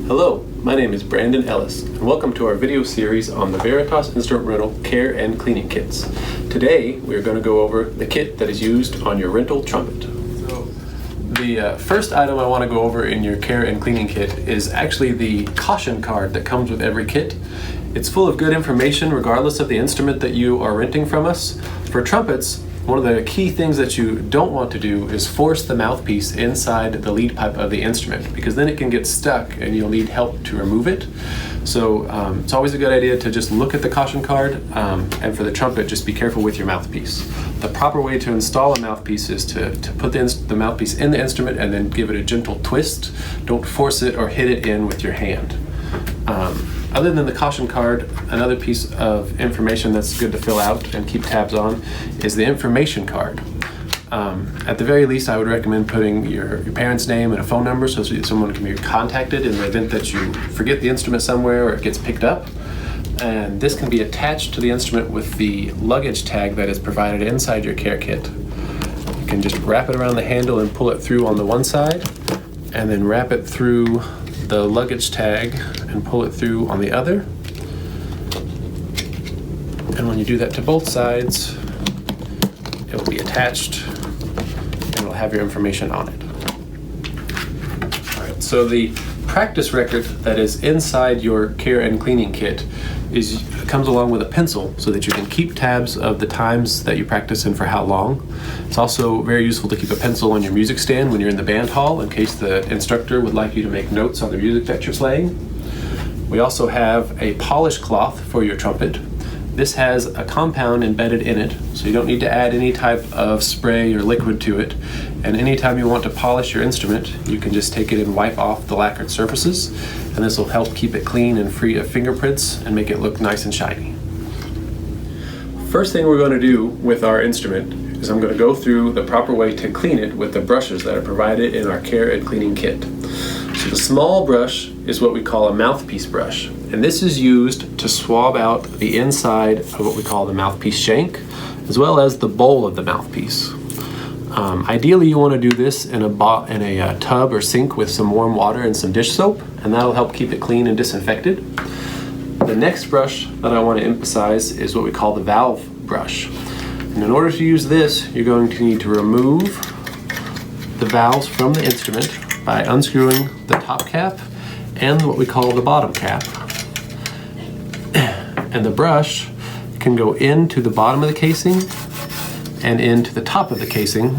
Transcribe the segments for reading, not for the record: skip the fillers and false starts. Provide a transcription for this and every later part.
Hello, my name is Brandon Ellis, and welcome to our video series on the Veritas Instrument Rental Care and Cleaning Kits. Today, we are going to go over the kit that is used on your rental trumpet. So, the first item I want to go over in your care and cleaning kit is actually the caution card that comes with every kit. It's full of good information regardless of the instrument that you are renting from us. For trumpets, one of the key things that you don't want to do is force the mouthpiece inside the lead pipe of the instrument, because then it can get stuck and you'll need help to remove it. So it's always a good idea to just look at the caution card, and for the trumpet, just be careful with your mouthpiece. The proper way to install a mouthpiece is to put the mouthpiece in the instrument and then give it a gentle twist. Don't force it or hit it in with your hand. Other than the caution card, another piece of information that's good to fill out and keep tabs on is the information card. At the very least, I would recommend putting your parents' name and a phone number so that someone can be contacted in the event that you forget the instrument somewhere or it gets picked up. And this can be attached to the instrument with the luggage tag that is provided inside your care kit. You can just wrap it around the handle and pull it through on the one side, and then wrap it through the luggage tag and pull it through on the other. And when you do that to both sides, it will be attached and it will have your information on it. Alright, so the practice record that is inside your care and cleaning kit comes along with a pencil so that you can keep tabs of the times that you practice and for how long. It's also very useful to keep a pencil on your music stand when you're in the band hall in case the instructor would like you to make notes on the music that you're playing. We also have a polish cloth for your trumpet. This has a compound embedded in it, so you don't need to add any type of spray or liquid to it. And anytime you want to polish your instrument, you can just take it and wipe off the lacquered surfaces, and this will help keep it clean and free of fingerprints and make it look nice and shiny. First thing we're going to do with our instrument is I'm going to go through the proper way to clean it with the brushes that are provided in our care and cleaning kit. So the small brush is what we call a mouthpiece brush, and this is used to swab out the inside of what we call the mouthpiece shank, as well as the bowl of the mouthpiece. Ideally, you want to do this in a tub or sink with some warm water and some dish soap, and that'll help keep it clean and disinfected. The next brush that I want to emphasize is what we call the valve brush. And in order to use this, you're going to need to remove the valves from the instrument by unscrewing the top cap and what we call the bottom cap. And the brush can go into the bottom of the casing and into the top of the casing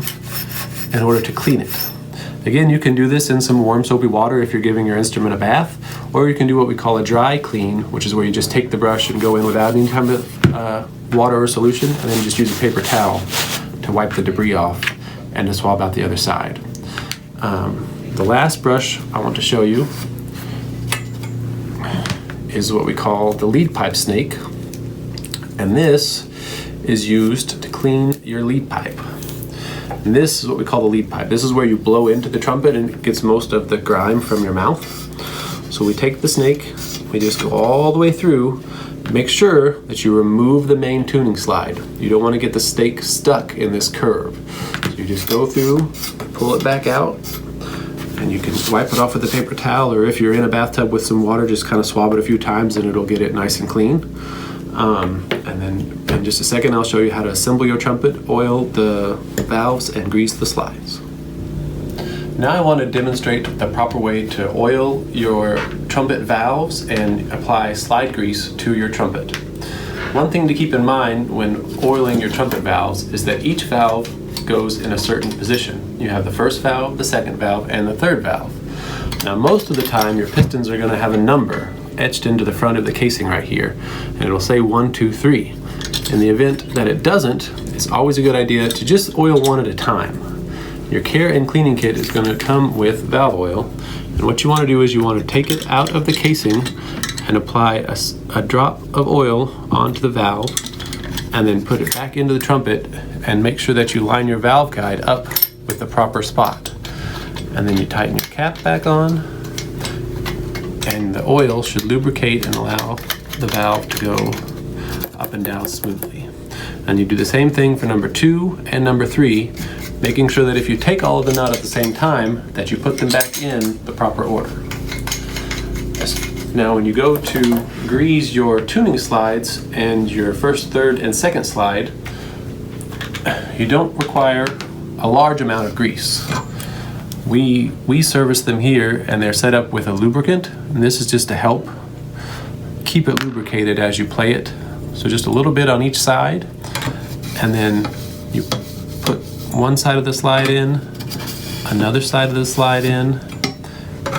in order to clean it. Again, you can do this in some warm soapy water if you're giving your instrument a bath, or you can do what we call a dry clean, which is where you just take the brush and go in without any kind of water or solution, and then just use a paper towel to wipe the debris off and to swab out the other side. The last brush I want to show you is what we call the lead pipe snake, and this is used to clean your lead pipe. And this is what we call the lead pipe. This is where you blow into the trumpet and it gets most of the grime from your mouth. So we take the snake, we just go all the way through. Make sure that you remove the main tuning slide. You don't want to get the snake stuck in this curve. So you just go through, pull it back out, and you can wipe it off with a paper towel, or if you're in a bathtub with some water, just kind of swab it a few times and it'll get it nice and clean. And then in just a second, I'll show you how to assemble your trumpet, oil the valves, and grease the slides. Now I want to demonstrate the proper way to oil your trumpet valves and apply slide grease to your trumpet. One thing to keep in mind when oiling your trumpet valves is that each valve goes in a certain position. You have the first valve, the second valve, and the third valve. Now most of the time your pistons are going to have a number etched into the front of the casing right here, and it'll say 1, 2, 3. In the event that it doesn't, it's always a good idea to just oil one at a time. Your care and cleaning kit is going to come with valve oil, and what you want to do is you want to take it out of the casing and apply a drop of oil onto the valve, and then put it back into the trumpet and make sure that you line your valve guide up with the proper spot. And then you tighten your cap back on, and the oil should lubricate and allow the valve to go up and down smoothly. And you do the same thing for number 2 and number 3, making sure that if you take all of the nut at the same time, that you put them back in the proper order. Now when you go to grease your tuning slides and your first, third, and second slide, you don't require a large amount of grease. We service them here and they're set up with a lubricant, and this is just to help keep it lubricated as you play it. So just a little bit on each side, and then you put one side of the slide in, another side of the slide in,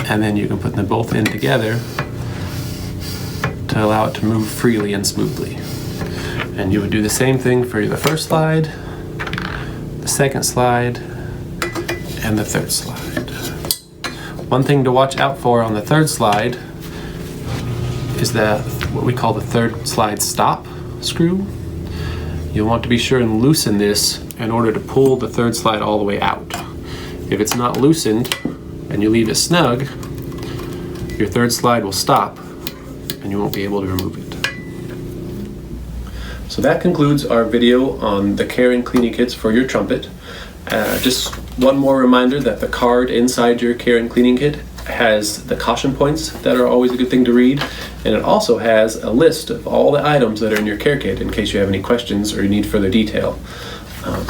and then you can put them both in together to allow it to move freely and smoothly. And you would do the same thing for the first slide, the second slide, and the third slide. One thing to watch out for on the third slide is that what we call the third slide stop screw. You'll want to be sure and loosen this in order to pull the third slide all the way out. If it's not loosened and you leave it snug, your third slide will stop and you won't be able to remove it. So that concludes our video on the care and cleaning kits for your trumpet. Just one more reminder that the card inside your care and cleaning kit has the caution points that are always a good thing to read, and it also has a list of all the items that are in your care kit in case you have any questions or you need further detail.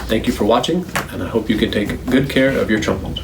Thank you for watching, and I hope you can take good care of your trumpet.